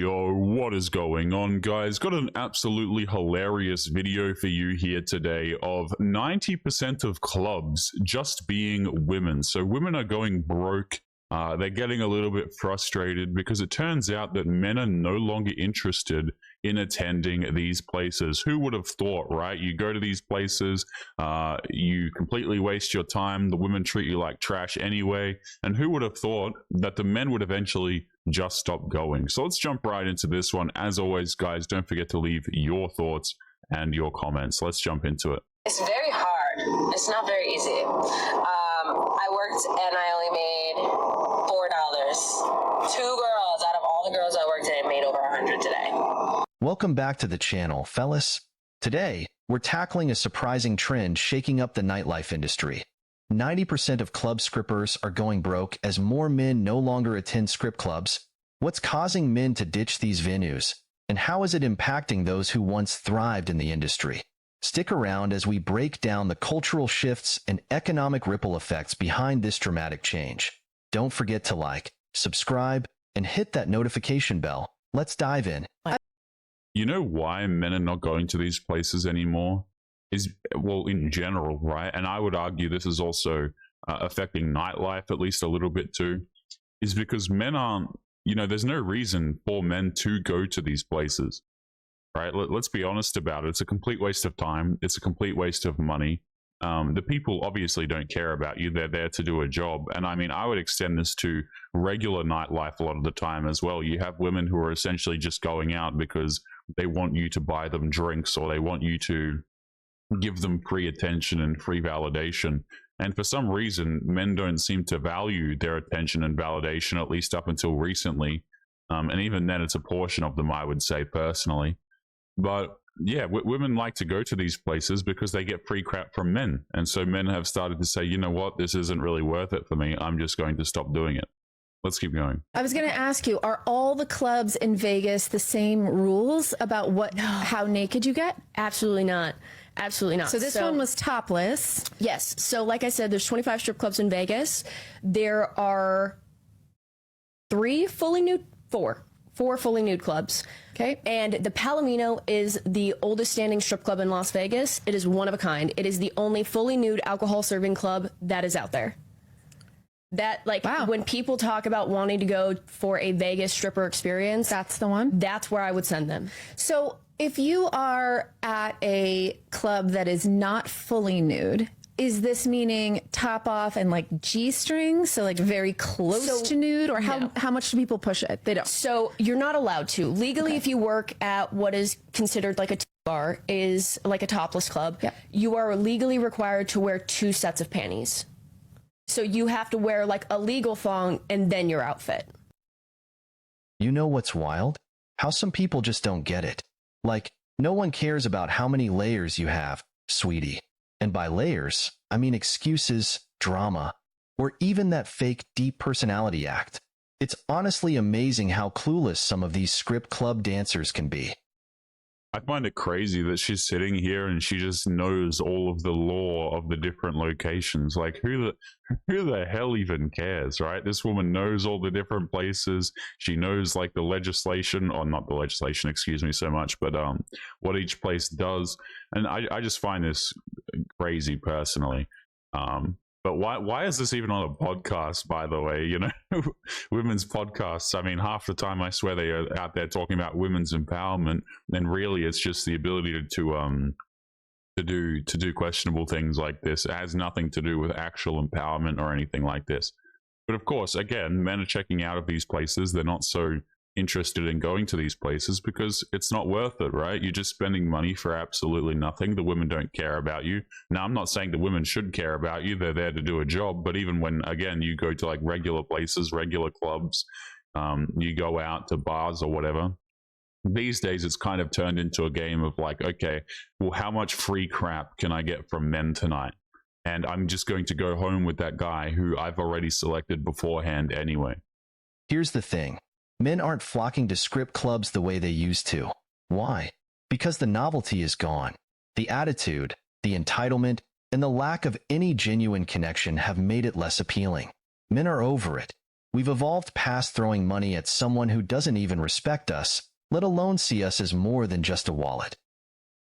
Yo, what is going on, guys? Got an absolutely hilarious video for you here today of 90% of clubs just being women. So women are going broke. They're getting a little bit frustrated because it turns out that men are no longer interested in attending these places. Who would have thought, right? You go to these places, you completely waste your time. The women treat you like trash anyway. And who would have thought that the men would eventually just stop going? So let's jump right into this one. As always, guys, don't forget to leave your thoughts and your comments. Let's jump into it. It's very hard. It's not very easy. I worked and I only made $4. 2 girls out of all the girls I worked at made over 100 today. Welcome back to the channel, fellas. Today, we're tackling a surprising trend shaking up the nightlife industry. 90% of club strippers are going broke as more men no longer attend strip clubs. What's causing men to ditch these venues? And how is it impacting those who once thrived in the industry? Stick around as we break down the cultural shifts and economic ripple effects behind this dramatic change. Don't forget to like, subscribe, and hit that notification bell. Let's dive in. You know why men are not going to these places anymore? Well, in general, right? And I would argue this is also affecting nightlife at least a little bit too, is because men aren't, there's no reason for men to go to these places, right? Let's be honest about it. It's a complete waste of time. It's a complete waste of money. The people obviously don't care about you. They're there to do a job. And I mean, I would extend this to regular nightlife a lot of the time as well. You have women who are essentially just going out because they want you to buy them drinks, or they want you to give them free attention and free validation. And for some reason, men don't seem to value their attention and validation, at least up until recently. And even then, it's a portion of them, I would say, personally. But yeah, women like to go to these places because they get free crap from men. And so men have started to say, you know what, this isn't really worth it for me. I'm just going to stop doing it. Let's keep going. I was going to ask you, are all the clubs in Vegas the same rules about how naked you get? Absolutely not. Absolutely not. So this one was topless. Yes. So like I said, there's 25 strip clubs in Vegas. There are four fully nude clubs. Okay. And the Palomino is the oldest standing strip club in Las Vegas. It is one of a kind. It is the only fully nude alcohol serving club that is out there. That, like, wow. When people talk about wanting to go for a Vegas stripper experience, that's the one. That's where I would send them. So if you are at a club that is not fully nude, is this meaning top off and like G-strings, so like very close to nude, or how much do people push it? They don't. So you're not allowed to. Legally, if you work at what is considered like a bar, is like a topless club, you are legally required to wear 2 sets of panties. So you have to wear like a legal thong and then your outfit. You know what's wild? How some people just don't get it. Like, no one cares about how many layers you have, sweetie. And by layers, I mean excuses, drama, or even that fake deep personality act. It's honestly amazing how clueless some of these script club dancers can be. I find it crazy that she's sitting here and she just knows all of the law of the different locations. Like, who the hell even cares, right? This woman knows all the different places. She knows like the legislation, or not the legislation, excuse me so much, but what each place does. And I just find this crazy personally. But why is this even on a podcast, by the way? Women's podcasts. I mean, half the time I swear they are out there talking about women's empowerment, and really it's just the ability to do questionable things like this. It has nothing to do with actual empowerment or anything like this. But of course, again, men are checking out of these places. They're not so interested in going to these places because it's not worth it, right? You're just spending money for absolutely nothing. The women don't care about you. Now, I'm not saying the women should care about you. They're there to do a job. But even when, again, you go to like regular places, regular clubs, you go out to bars or whatever, these days it's kind of turned into a game of like, okay, well, how much free crap can I get from men tonight? And I'm just going to go home with that guy who I've already selected beforehand anyway. Here's the thing. Men aren't flocking to strip clubs the way they used to. Why? Because the novelty is gone. The attitude, the entitlement, and the lack of any genuine connection have made it less appealing. Men are over it. We've evolved past throwing money at someone who doesn't even respect us, let alone see us as more than just a wallet.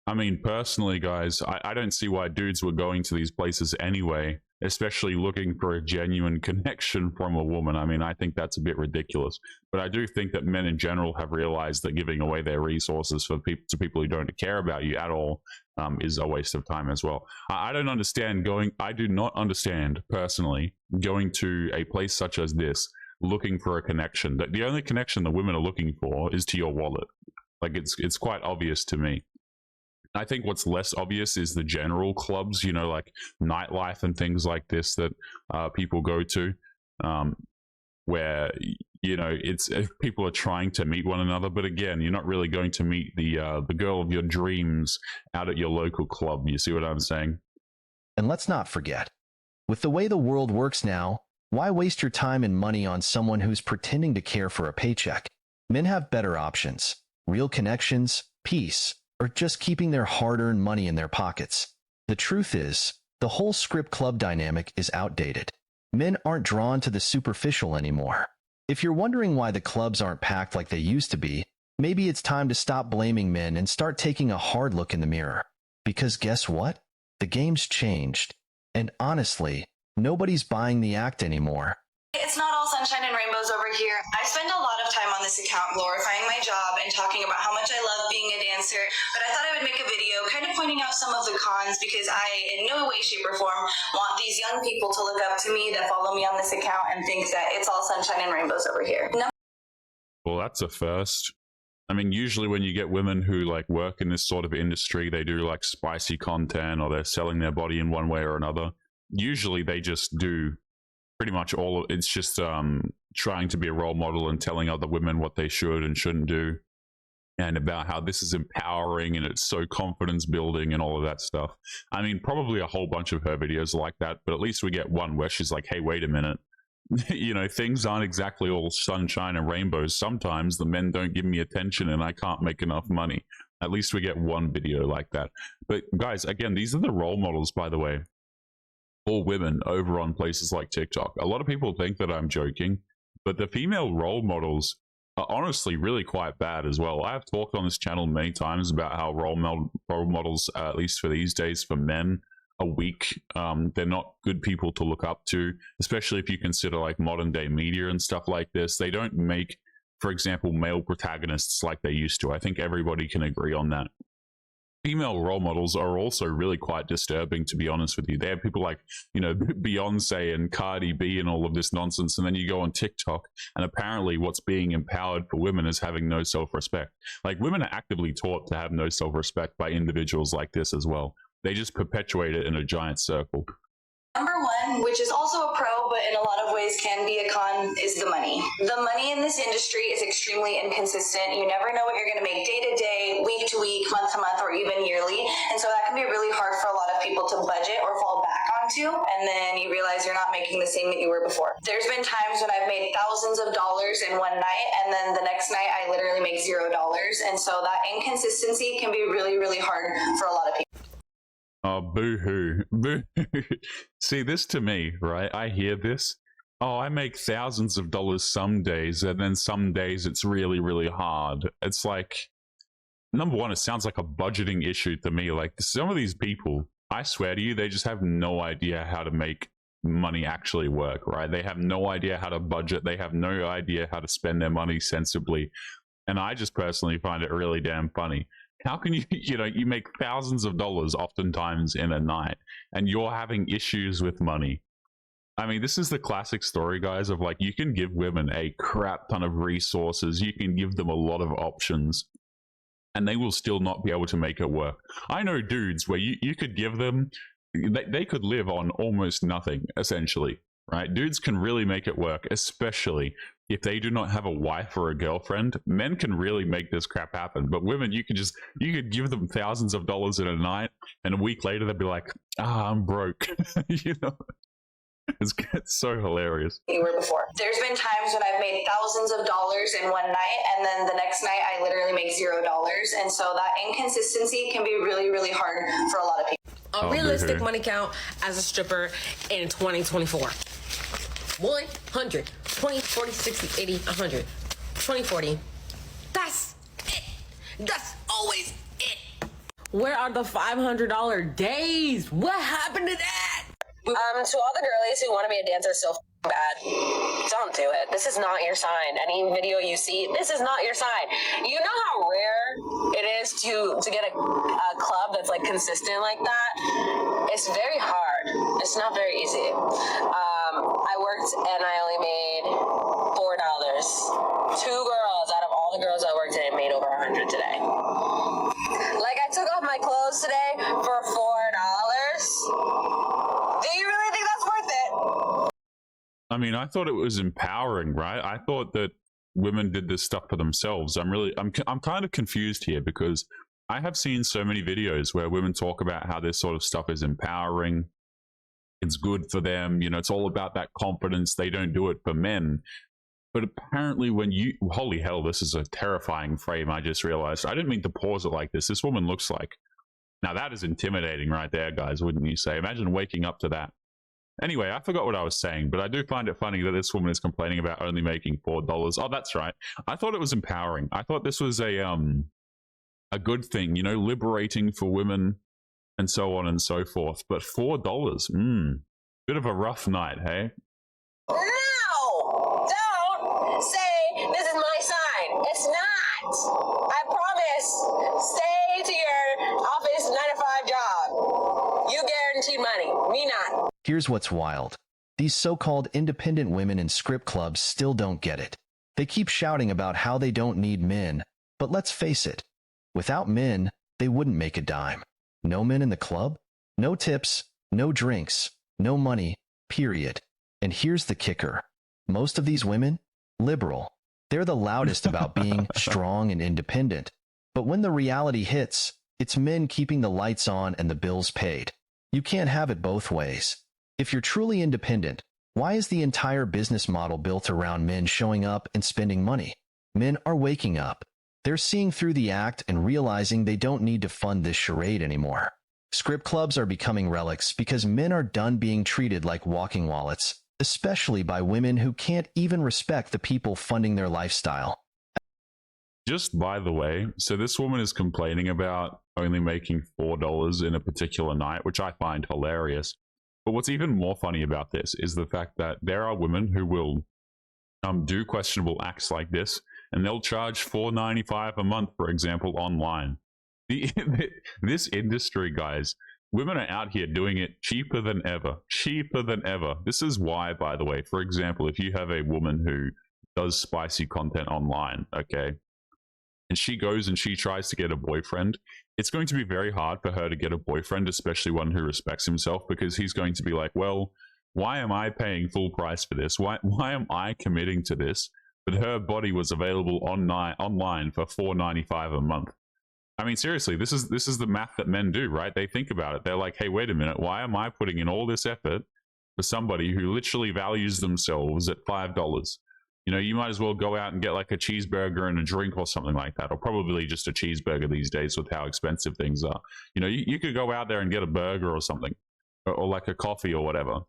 I mean, personally, guys, I don't see why dudes were going to these places anyway, especially looking for a genuine connection from a woman. I mean, I think that's a bit ridiculous. But I do think that men in general have realized that giving away their resources for to people who don't care about you at all is a waste of time as well. I don't understand I do not understand, personally, going to a place such as this, looking for a connection. The only connection that women are looking for is to your wallet. Like, it's quite obvious to me. I think what's less obvious is the general clubs, you know, like nightlife and things like this that people go to, where, you know, it's people are trying to meet one another. But again, you're not really going to meet the girl of your dreams out at your local club. You see what I'm saying? And let's not forget, with the way the world works now, why waste your time and money on someone who's pretending to care for a paycheck? Men have better options, real connections, peace, or just keeping their hard-earned money in their pockets. The truth is, the whole script club dynamic is outdated. Men aren't drawn to the superficial anymore. If you're wondering why the clubs aren't packed like they used to be, maybe it's time to stop blaming men and start taking a hard look in the mirror. Because guess what? The game's changed. And honestly, nobody's buying the act anymore. It's not all sunshine and rainbows over here. I spend a lot of time on this account glorifying my job and talking about how much I love being a dancer, but I thought I would make a video kind of pointing out some of the cons because I, in no way, shape, or form, want these young people to look up to me that follow me on this account and think that it's all sunshine and rainbows over here. Well, that's a first. I mean, usually when you get women who like work in this sort of industry, they do like spicy content or they're selling their body in one way or another. Usually they just do pretty much all of it's just trying to be a role model and telling other women what they should and shouldn't do, and about how this is empowering and it's so confidence building and all of that stuff. I mean, probably a whole bunch of her videos are like that, but at least we get one where she's like, hey, wait a minute. You know, things aren't exactly all sunshine and rainbows. Sometimes the men don't give me attention and I can't make enough money. At least we get one video like that. But guys, again, these are the role models, by the way, for women over on places like TikTok. A lot of people think that I'm joking, but the female role models are honestly really quite bad as well. I have talked on this channel many times about how role models, at least for these days, for men, are weak. They're not good people to look up to, especially if you consider like modern day media and stuff like this. They don't make, for example, male protagonists like they used to. I think everybody can agree on that. Female role models are also really quite disturbing, to be honest with you. They have people like, you know, Beyonce and Cardi B and all of this nonsense, and then you go on TikTok, and apparently what's being empowered for women is having no self-respect. Like, women are actively taught to have no self-respect by individuals like this as well. They just perpetuate it in a giant circle. Number one, which is also a pro, but in a lot of ways can be a con, is the money. The money in this industry is extremely inconsistent. You never know what you're going to make day to day, week to week, month to month, or even yearly. And so that can be really hard for a lot of people to budget or fall back onto. And then you realize you're not making the same that you were before. There's been times when I've made thousands of dollars in one night, and then the next night I literally make $0. And so that inconsistency can be really, really hard for a lot of people. Oh, boo-hoo. Boo-hoo. See, this to me, right? I hear this. Oh, I make thousands of dollars some days, and then some days it's really, really hard. It's like, number one, it sounds like a budgeting issue to me. Like, some of these people, I swear to you, they just have no idea how to make money actually work, right? They have no idea how to budget. They have no idea how to spend their money sensibly. And I just personally find it really damn funny. How can you, you make thousands of dollars oftentimes in a night and you're having issues with money? I mean, this is the classic story, guys, of like, you can give women a crap ton of resources. You can give them a lot of options and they will still not be able to make it work. I know dudes where you could give them, they could live on almost nothing, essentially, right? Dudes can really make it work, especially if they do not have a wife or a girlfriend. Men can really make this crap happen, but women, you could give them thousands of dollars in a night, and a week later they'd be like, I'm broke. It's so hilarious. You were before. There's been times when I've made thousands of dollars in one night, and then the next night I literally make $0. And so that inconsistency can be really, really hard for a lot of people. A realistic money count as a stripper in 2024. 100, 20, 40, 60, 80, 100, 20, 40. That's it. That's always it. Where are the $500 days? What happened to that? To all the girlies who want to be a dancer so bad, don't do it. This is not your sign. Any video you see, this is not your sign. You know how rare it is to get a club that's like consistent like that? It's very hard. It's not very easy. I worked and I only made $4. Two girls out of all the girls I worked in made over 100 today. Like, I took off my clothes today for $4. Do you really think that's worth it? I mean, I thought it was empowering, right? I thought that women did this stuff for themselves. I'm kind of confused here because I have seen so many videos where women talk about how this sort of stuff is empowering. It's good for them. You know, it's all about that confidence. They don't do it for men. But apparently holy hell, this is a terrifying frame. I just realized. I didn't mean to pause it like this. This woman looks like, now that is intimidating right there, guys, wouldn't you say? Imagine waking up to that. Anyway, I forgot what I was saying, but I do find it funny that this woman is complaining about only making $4. Oh, that's right. I thought it was empowering. I thought this was a good thing, you know, liberating for women and so on and so forth. But $4, bit of a rough night, hey? No! Don't say this is my sign. It's not. I promise. Stay to your office 9-to-5 job. You guaranteed money. Me not. Here's what's wild. These so-called independent women in script clubs still don't get it. They keep shouting about how they don't need men, but let's face it, without men, they wouldn't make a dime. No men in the club, no tips, no drinks, no money, period. And here's the kicker. Most of these women, liberal. They're the loudest about being strong and independent. But when the reality hits, it's men keeping the lights on and the bills paid. You can't have it both ways. If you're truly independent, why is the entire business model built around men showing up and spending money? Men are waking up. They're seeing through the act and realizing they don't need to fund this charade anymore. Script clubs are becoming relics because men are done being treated like walking wallets, especially by women who can't even respect the people funding their lifestyle. Just by the way, so this woman is complaining about only making $4 in a particular night, which I find hilarious. But what's even more funny about this is the fact that there are women who will do questionable acts like this, and they'll charge $4.95 a month, for example, online. This industry, guys, women are out here doing it cheaper than ever. Cheaper than ever. This is why, by the way, for example, if you have a woman who does spicy content online, okay, and she goes and she tries to get a boyfriend, it's going to be very hard for her to get a boyfriend, especially one who respects himself, because he's going to be like, well, why am I paying full price for this? Why am I committing to this? But her body was available online for $4.95 a month. I mean, seriously, this is the math that men do, right? They think about it. They're like, hey, wait a minute. Why am I putting in all this effort for somebody who literally values themselves at $5? You know, you might as well go out and get like a cheeseburger and a drink or something like that, or probably just a cheeseburger these days with how expensive things are. You know, you could go out there and get a burger or something, or like a coffee or whatever.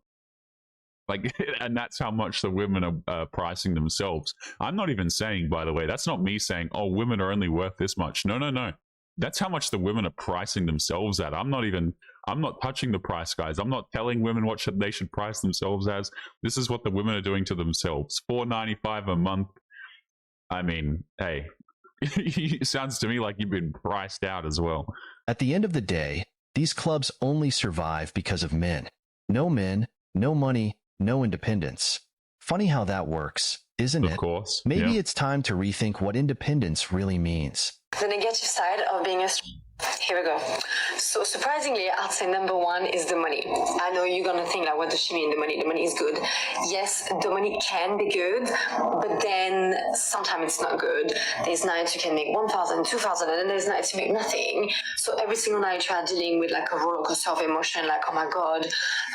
Like, and that's how much the women are pricing themselves. I'm not even saying, by the way, that's not me saying, oh, women are only worth this much. No, no, no. That's how much the women are pricing themselves at. I'm not touching the price, guys. I'm not telling women what they should price themselves as. This is what the women are doing to themselves. $4.95 a month. I mean, hey, it sounds to me like you've been priced out as well. At the end of the day, these clubs only survive because of men. No men, no money, no independence. Funny how that works, isn't it? Of course. Maybe yeah. it's time to rethink what independence really means. The negative side of being a here we go. So surprisingly, I'd say number one is the money. I know you're gonna think like, what does she mean? The money is good. Yes, the money can be good, but then sometimes it's not good. There's nights you can make 1,000, 2,000, and then there's nights you make nothing. So every single night you are dealing with like a roller coaster of emotion, like, oh my God,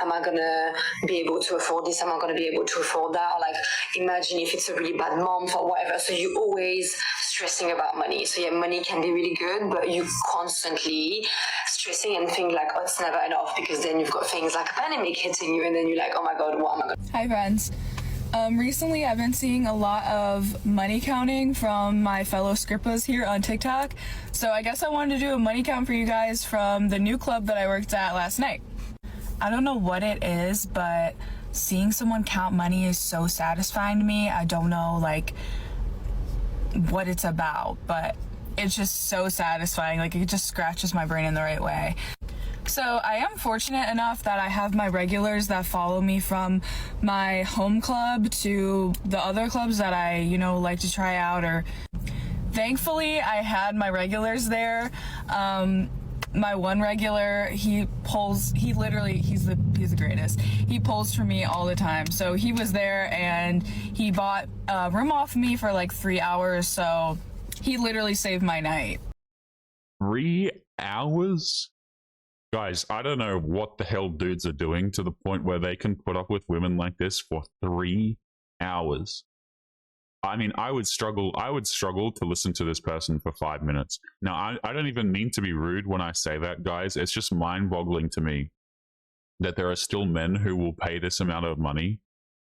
am I gonna be able to afford this? Am I gonna be able to afford that? Or like, imagine if it's a really bad month or whatever. So you always stressing about money. So yeah, money can be really good, but you constantly stressing and think like, oh, it's never enough, because then you've got things like a pandemic hitting you, and then you're like, oh my God, what am I going to... Hi friends. Recently I've been seeing a lot of money counting from my fellow scrippas here on TikTok. So I guess I wanted to do a money count for you guys from the new club that I worked at last night. I don't know what it is, but seeing someone count money is so satisfying to me. I don't know like what it's about, but it's just so satisfying. Like it just scratches my brain in the right way. So I am fortunate enough that I have my regulars that follow me from my home club to the other clubs that I, like to try out. Or thankfully I had my regulars there. My one regular, he's the greatest. He pulls for me all the time. So he was there and he bought a room off me for like 3 hours. So he literally saved my night. 3 hours? Guys, I don't know what the hell dudes are doing to the point where they can put up with women like this for 3 hours. I mean, I would struggle to listen to this person for 5 minutes. Now, I don't even mean to be rude when I say that, guys. It's just mind-boggling to me that there are still men who will pay this amount of money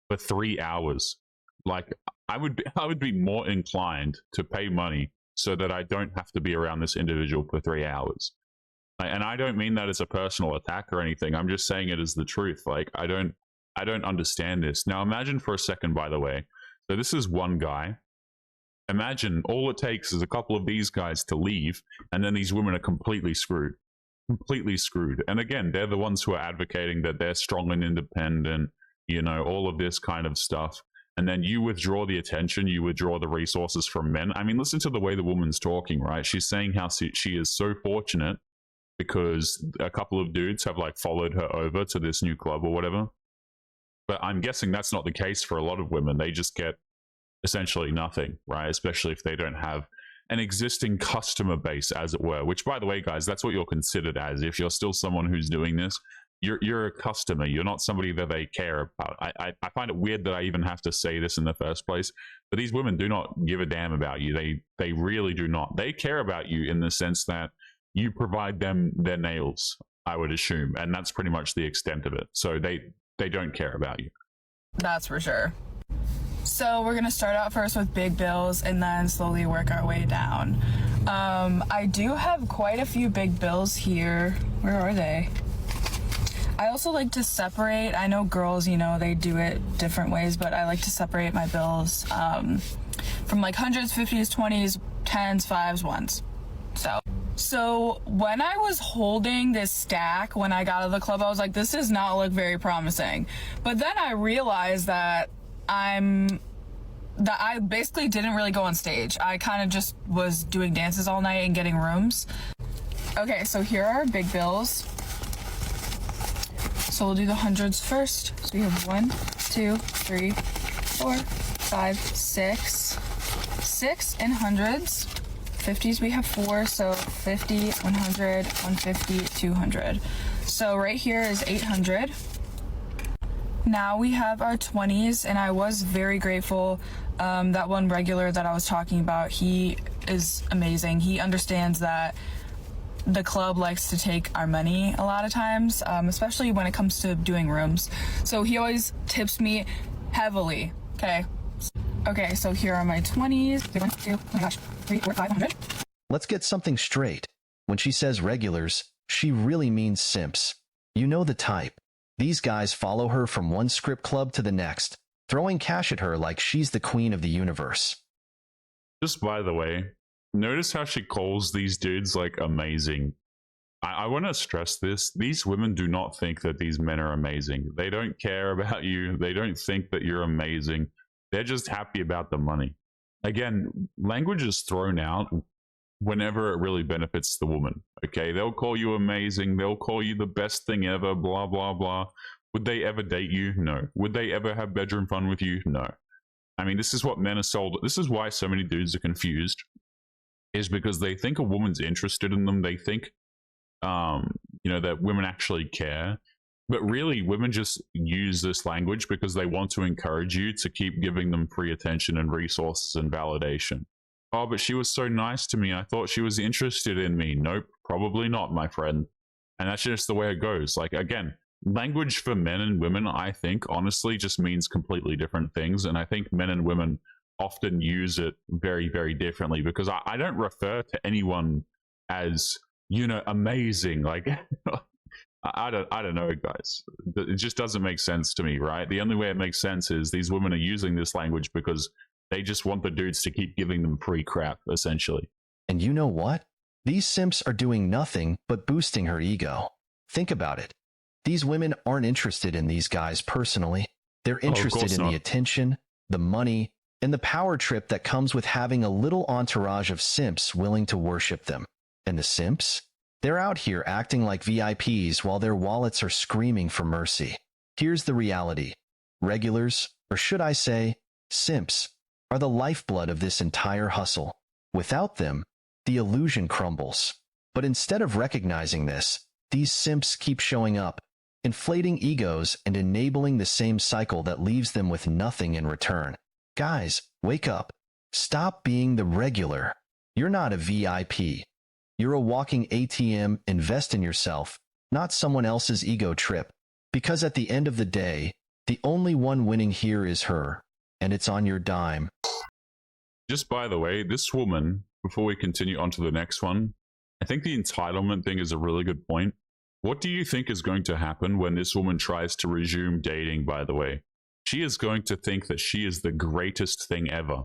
for 3 hours. Like, I would be more inclined to pay money so that I don't have to be around this individual for 3 hours. And I don't mean that as a personal attack or anything. I'm just saying it as the truth. Like, I don't understand this. Now, imagine for a second, by the way. So this is one guy. Imagine all it takes is a couple of these guys to leave, and then these women are completely screwed. Completely screwed. And again, they're the ones who are advocating that they're strong and independent, all of this kind of stuff. And then you withdraw the attention, you withdraw the resources from men. I mean, listen to the way the woman's talking, right? She's saying how she is so fortunate because a couple of dudes have like followed her over to this new club or whatever. But I'm guessing that's not the case for a lot of women. They just get essentially nothing, right? Especially if they don't have an existing customer base, as it were. Which, by the way, guys, that's what you're considered as. If you're still someone who's doing this, you're a customer. You're not somebody that they care about. I find it weird that I even have to say this in the first place, but these women do not give a damn about you. They really do not. They care about you in the sense that you provide them their nails, I would assume, and that's pretty much the extent of it. So they don't care about you. That's for sure. So we're going to start out first with big bills and then slowly work our way down. I do have quite a few big bills here. Where are they? I also like to separate. I know girls, they do it different ways, but I like to separate my bills from like hundreds, 50s, 20s, 10s, 5s, 1s. So when I was holding this stack when I got out of the club, I was like, this does not look very promising. But then I realized that I basically didn't really go on stage. I kind of just was doing dances all night and getting rooms. Okay, so here are our big bills. So we'll do the hundreds first. So we have 1, 2, 3, 4, 5, 6. 6 in hundreds. 50s we have 4, so 50, 100, 150, 200. So right here is 800. Now we have our 20s, and I was very grateful. That one regular that I was talking about, he is amazing. He understands that the club likes to take our money a lot of times, especially when it comes to doing rooms. So he always tips me heavily. Okay, so here are my 20s. 1, 2, oh my gosh, 3, 4, 500. Let's get something straight. When she says regulars, she really means simps. You know the type. These guys follow her from one script club to the next, throwing cash at her like she's the queen of the universe. Just by the way, notice how she calls these dudes like amazing. I want to stress this. These women do not think that these men are amazing. They don't care about you. They don't think that you're amazing. They're just happy about the money. Again, language is thrown out whenever it really benefits the woman. Okay, they'll call you amazing. They'll call you the best thing ever, blah, blah, blah. Would they ever date you? No. Would they ever have bedroom fun with you? No. I mean, this is what men are sold. This is why so many dudes are confused, is because they think a woman's interested in them. They think, that women actually care. But really, women just use this language because they want to encourage you to keep giving them free attention and resources and validation. Oh, but she was so nice to me. I thought she was interested in me. Nope, probably not, my friend. And that's just the way it goes. Like, again, language for men and women, I think, honestly, just means completely different things. And I think men and women often use it very, very differently, because I don't refer to anyone as, you know, amazing. Like, I don't know, guys. It just doesn't make sense to me, right? The only way it makes sense is these women are using this language because they just want the dudes to keep giving them free crap, essentially. And you know what? These simps are doing nothing but boosting her ego. Think about it. These women aren't interested in these guys personally. They're interested in the attention, the money, and the power trip that comes with having a little entourage of simps willing to worship them. And the simps? They're out here acting like VIPs while their wallets are screaming for mercy. Here's the reality. Regulars, or should I say, simps, are the lifeblood of this entire hustle. Without them, the illusion crumbles. But instead of recognizing this, these simps keep showing up, inflating egos and enabling the same cycle that leaves them with nothing in return. Guys, wake up. Stop being the regular. You're not a VIP. You're a walking ATM. Invest in yourself, not someone else's ego trip. Because at the end of the day, the only one winning here is her, and it's on your dime. Just by the way, this woman, before we continue on to the next one, I think the entitlement thing is a really good point. What do you think is going to happen when this woman tries to resume dating, by the way? She is going to think that she is the greatest thing ever.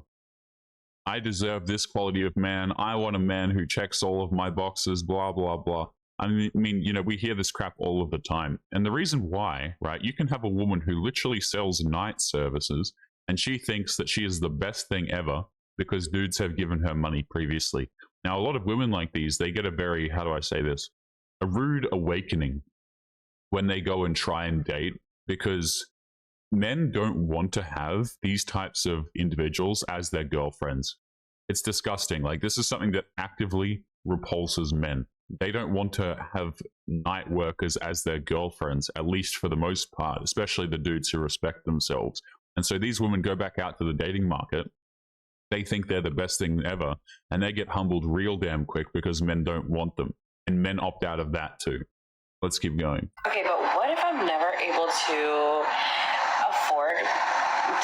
I deserve this quality of man. I want a man who checks all of my boxes, blah, blah, blah. I mean, you know, we hear this crap all of the time. And the reason why, right, you can have a woman who literally sells night services and she thinks that she is the best thing ever because dudes have given her money previously. Now, a lot of women like these, they get a very, how do I say this? A rude awakening when they go and try and date, because men don't want to have these types of individuals as their girlfriends. It's disgusting. Like, this is something that actively repulses men. They don't want to have night workers as their girlfriends, at least for the most part, especially the dudes who respect themselves. And so these women go back out to the dating market. They think they're the best thing ever, and they get humbled real damn quick because men don't want them. And men opt out of that too. Let's keep going. Okay, but what if I'm never able to afford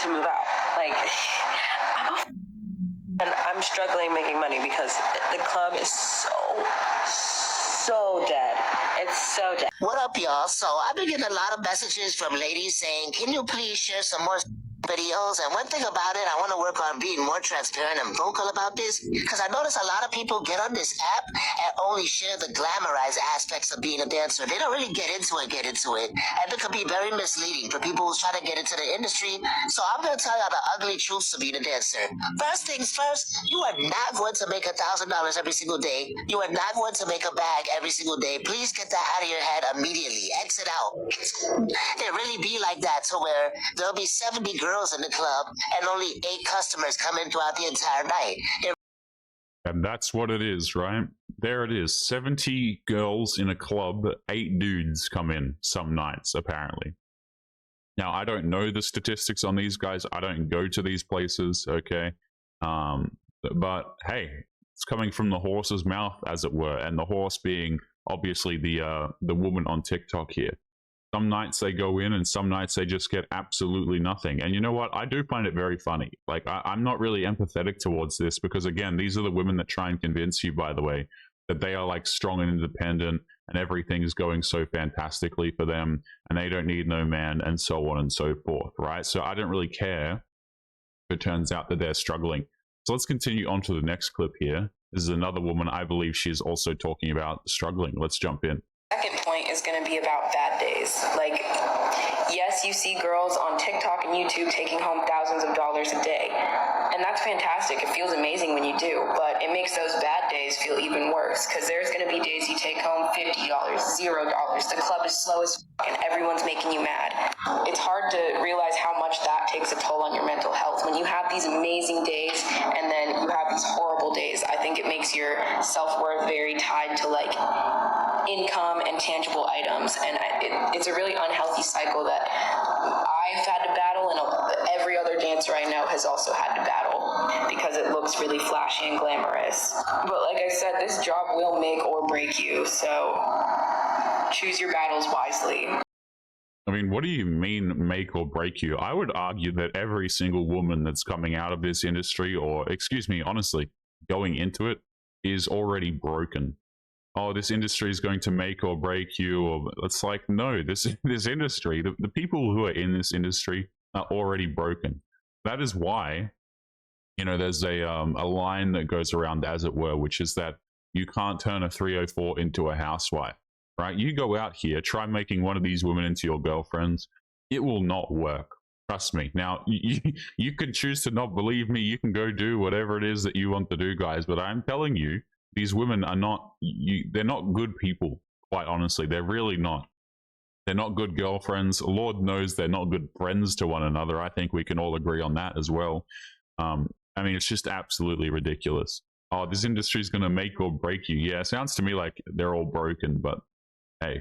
to move out? Like, and I'm struggling making money because the club is so dead. It's so dead. What up, y'all? So I've been getting a lot of messages from ladies saying, can you please share some more videos? And one thing about it, I want to work on being more transparent and vocal about this, because I notice a lot of people get on this app and only share the glamorized aspects of being a dancer. They don't really get into it, and it can be very misleading for people who's trying to get into the industry. So I'm going to tell y'all the ugly truths of being a dancer. First things first, you are not going to make $1,000 every single day. You are not going to make a bag every single day. Please get that out of your head immediately. Exit out. It really be like that, to where there'll be 70 girls in the club and only 8 customers come in throughout the entire night. And that's what it is, right? There it is. 70 girls in a club, 8 dudes come in some nights, apparently. Now, I don't know the statistics on these guys. I don't go to these places, okay? But hey, it's coming from the horse's mouth, as it were, and the horse being obviously the woman on TikTok here. Some nights they go in and some nights they just get absolutely nothing. And you know what? I do find it very funny. Like, I'm not really empathetic towards this because, again, these are the women that try and convince you, by the way, that they are like strong and independent and everything is going so fantastically for them and they don't need no man and so on and so forth, right? So I don't really care if it turns out that they're struggling. So let's continue on to the next clip here. This is another woman. I believe she's also talking about struggling. Let's jump in. Second point is going to be about bad days. Like, yes, you see girls on TikTok and YouTube taking home thousands of dollars a day. And that's fantastic. It feels amazing when you do, but it makes those bad days feel even worse because there's going to be days you take home $50, $0. The club is slow as f*** and everyone's making you mad. It's hard to realize how much that takes a toll on your mental health. When you have these amazing days and then you have these horrible days, I think it makes your self-worth very tied to like income and tangible items, and it's a really unhealthy cycle that I've had to battle, and every other dancer I know has also had to battle because it looks really flashy and glamorous. But like I said, this job will make or break you, so choose your battles wisely. I mean, what do you mean make or break you? I would argue that every single woman that's coming out of this industry, or excuse me, honestly, going into it, is already broken. Oh, this industry is going to make or break you, or it's like, no, this industry, the people who are in this industry are already broken. That is why, you know, there's a line that goes around, as it were, which is that you can't turn a 304 into a housewife. Right? You go out here, try making one of these women into your girlfriends. It will not work. Trust me. Now, you can choose to not believe me. You can go do whatever it is that you want to do, guys. But I'm telling you, these women are not, they're not good people, quite honestly. They're really not. They're not good girlfriends. Lord knows they're not good friends to one another. I think we can all agree on that as well. I mean, it's just absolutely ridiculous. Oh, this industry is going to make or break you. Yeah, it sounds to me like they're all broken, but hey.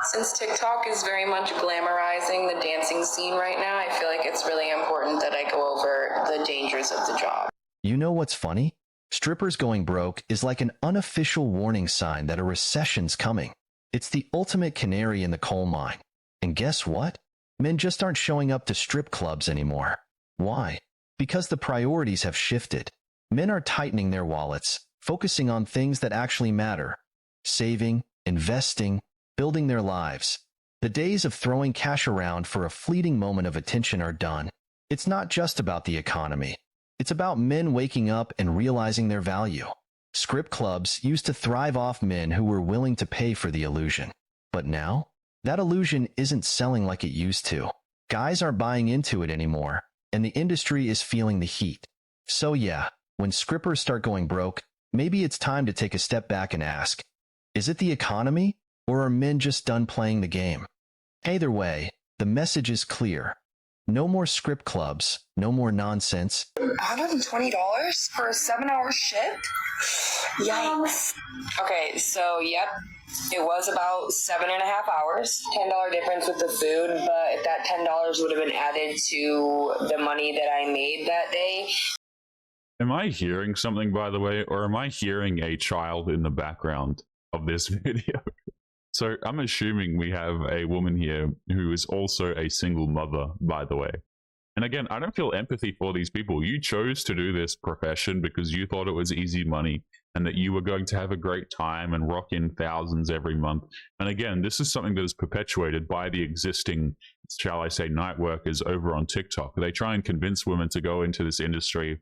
Since TikTok is very much glamorizing the dancing scene right now, I feel like it's really important that I go over the dangers of the job. You know what's funny? Strippers going broke is like an unofficial warning sign that a recession's coming. It's the ultimate canary in the coal mine. And guess what? Men just aren't showing up to strip clubs anymore. Why? Because the priorities have shifted. Men are tightening their wallets, focusing on things that actually matter. Saving, investing, building their lives. The days of throwing cash around for a fleeting moment of attention are done. It's not just about the economy. It's about men waking up and realizing their value. Strip clubs used to thrive off men who were willing to pay for the illusion. But now, that illusion isn't selling like it used to. Guys aren't buying into it anymore, and the industry is feeling the heat. So yeah, when strippers start going broke, maybe it's time to take a step back and ask, is it the economy, or are men just done playing the game? Either way, the message is clear. No more strip clubs, no more nonsense. $120 for a 7-hour shift? Yikes. Okay, so yep, it was about 7.5 hours. $10 difference with the food, but if that $10 would have been added to the money that I made that day. Am I hearing something, by the way, or am I hearing a child in the background of this video? So I'm assuming we have a woman here who is also a single mother, by the way. And again, I don't feel empathy for these people. You chose to do this profession because you thought it was easy money and that you were going to have a great time and rock in thousands every month. And again, this is something that is perpetuated by the existing, shall I say, night workers over on TikTok. They try and convince women to go into this industry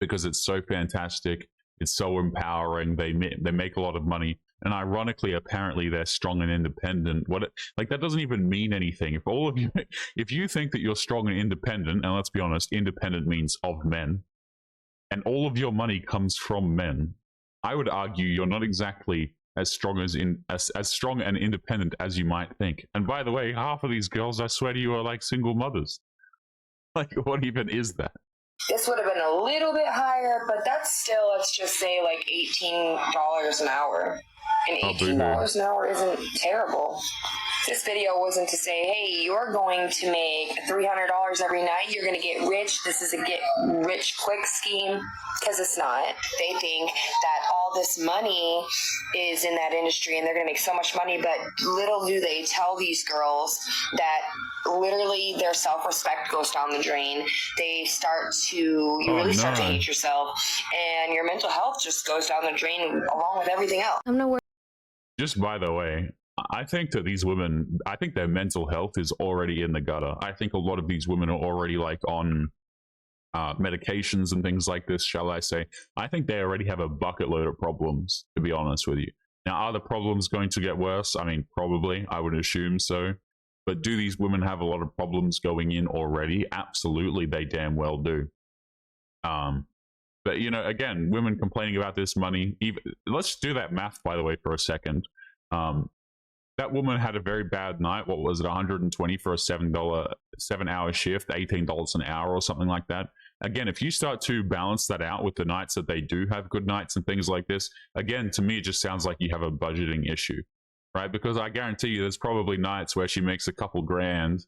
because it's so fantastic, it's so empowering, they make a lot of money, and ironically, apparently, they're strong and independent. Like, that doesn't even mean anything. If all of you, if you think that you're strong and independent, and let's be honest, independent means of men, and all of your money comes from men, I would argue you're not exactly as strong as strong and independent as you might think. And by the way, half of these girls, I swear to you, are like single mothers. Like, what even is that? This would have been a little bit higher, but that's still, let's just say, like $18 an hour. And $18 an hour isn't terrible. This video wasn't to say, hey, you're going to make $300 every night, you're going to get rich, this is a get rich quick scheme, because it's not. They think that all this money is in that industry and they're going to make so much money, but little do they tell these girls that literally their self-respect goes down the drain. They start to, you really start to hate yourself, and your mental health just goes down the drain along with everything else. I'm not worried. Just by the way, I think that these women, I think their mental health is already in the gutter. I think a lot of these women are already like on medications and things like this, shall I say. I think they already have a bucket load of problems, to be honest with you. Now, are the problems going to get worse? I mean, probably, I would assume so. But do these women have a lot of problems going in already? Absolutely, they damn well do. But, you know, again, women complaining about this money. Let's do that math, by the way, for a second. That woman had a very bad night. What was it, 120 for a $7-hour shift, $18 an hour or something like that. Again, if you start to balance that out with the nights that they do have good nights and things like this, again, to me, it just sounds like you have a budgeting issue, right? Because I guarantee you there's probably nights where she makes a couple grand,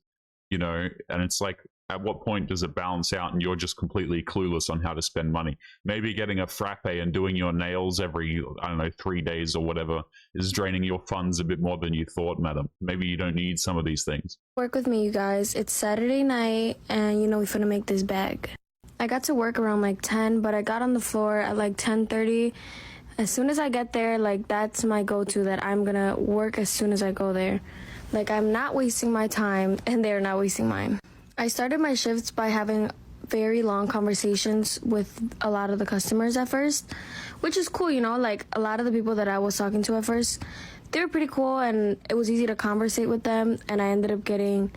you know, and it's like, at what point does it balance out and you're just completely clueless on how to spend money? Maybe getting a frappe and doing your nails every, I don't know, 3 days or whatever is draining your funds a bit more than you thought, madam. Maybe you don't need some of these things. Work with me, you guys. It's Saturday night and we're finna make this bag. I got to work around like 10, but I got on the floor at like 10:30. As soon as I get there, like that's my go-to, that I'm gonna work as soon as I go there. Like I'm not wasting my time and they're not wasting mine. I started my shifts by having very long conversations with a lot of the customers at first, which is cool, like a lot of the people that I was talking to at first, they were pretty cool and it was easy to conversate with them, and I ended up getting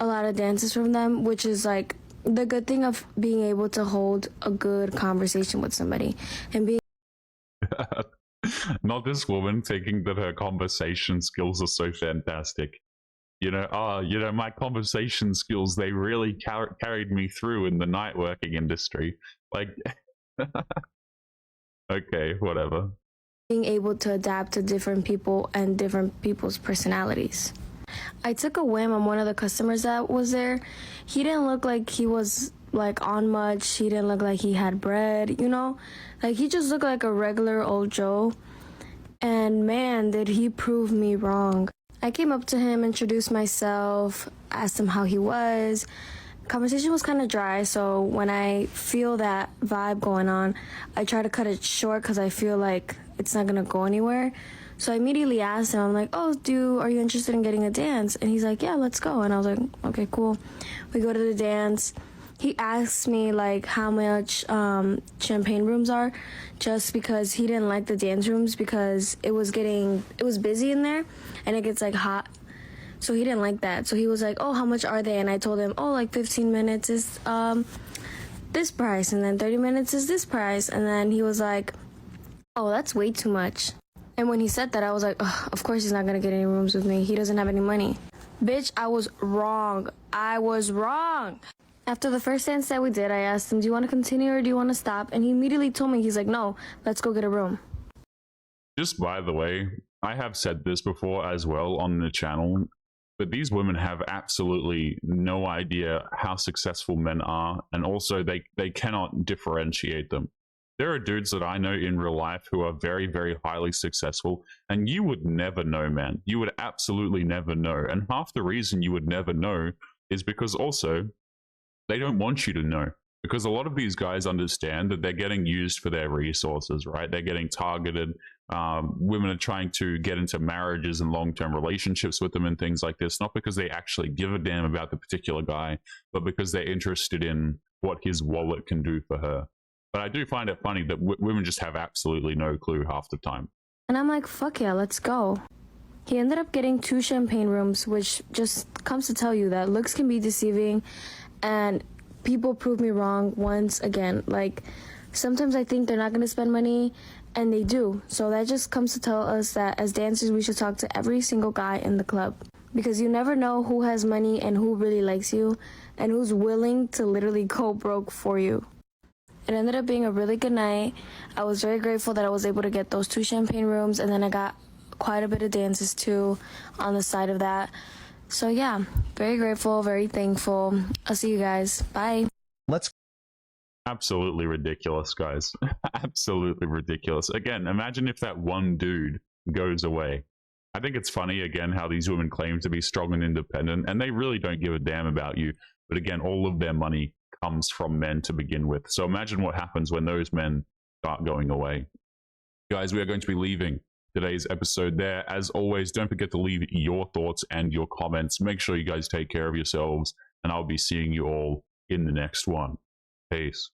a lot of dances from them, which is like the good thing of being able to hold a good conversation with somebody and being not this woman thinking that her conversation skills are so fantastic. My conversation skills, they really carried me through in the night working industry. Like, okay, whatever. Being able to adapt to different people and different people's personalities. I took a whim on one of the customers that was there. He didn't look like he was like on much. He didn't look like he had bread, like he just looked like a regular old Joe. And man, did he prove me wrong. I came up to him, introduced myself, asked him how he was. Conversation was kind of dry, so when I feel that vibe going on, I try to cut it short because I feel like it's not gonna go anywhere. So I immediately asked him, I'm like, are you interested in getting a dance? And he's like, yeah, let's go. And I was like, okay, cool. We go to the dance. He asked me like how much champagne rooms are, just because he didn't like the dance rooms because it was busy in there and it gets like hot. So he didn't like that. So he was like, oh, how much are they? And I told him, oh, like 15 minutes is this price, and then 30 minutes is this price. And then he was like, oh, that's way too much. And when he said that, I was like, oh, of course he's not gonna get any rooms with me. He doesn't have any money. Bitch, I was wrong. After the first dance that we did, I asked him, do you want to continue or do you want to stop? And he immediately told me, he's like, no, let's go get a room. Just by the way, I have said this before as well on the channel, but these women have absolutely no idea how successful men are, and also they cannot differentiate them. There are dudes that I know in real life who are very, very highly successful, and you would never know, man. You would absolutely never know. And half the reason you would never know is because also they don't want you to know, because a lot of these guys understand that they're getting used for their resources, right? They're getting targeted. Women are trying to get into marriages and long-term relationships with them and things like this, not because they actually give a damn about the particular guy, but because they're interested in what his wallet can do for her. But I do find it funny that women just have absolutely no clue half the time. And I'm like, fuck yeah, let's go. He ended up getting 2 champagne rooms, which just comes to tell you that looks can be deceiving, and people prove me wrong once again. Like, sometimes I think they're not going to spend money, and they do. So that just comes to tell us that as dancers, we should talk to every single guy in the club, because you never know who has money and who really likes you and who's willing to literally go broke for you. It ended up being a really good night. I was very grateful that I was able to get those 2 champagne rooms, and then I got quite a bit of dances too on the side of that. So yeah, very grateful, very thankful. I'll see you guys. Bye. Let's Absolutely ridiculous, guys. Absolutely ridiculous. Again, imagine if that one dude goes away. I think it's funny, again, how these women claim to be strong and independent, and they really don't give a damn about you. But again, all of their money comes from men to begin with. So imagine what happens when those men start going away. Guys, we are going to be leaving today's episode there. As always, don't forget to leave your thoughts and your comments. Make sure you guys take care of yourselves, and I'll be seeing you all in the next one. Peace.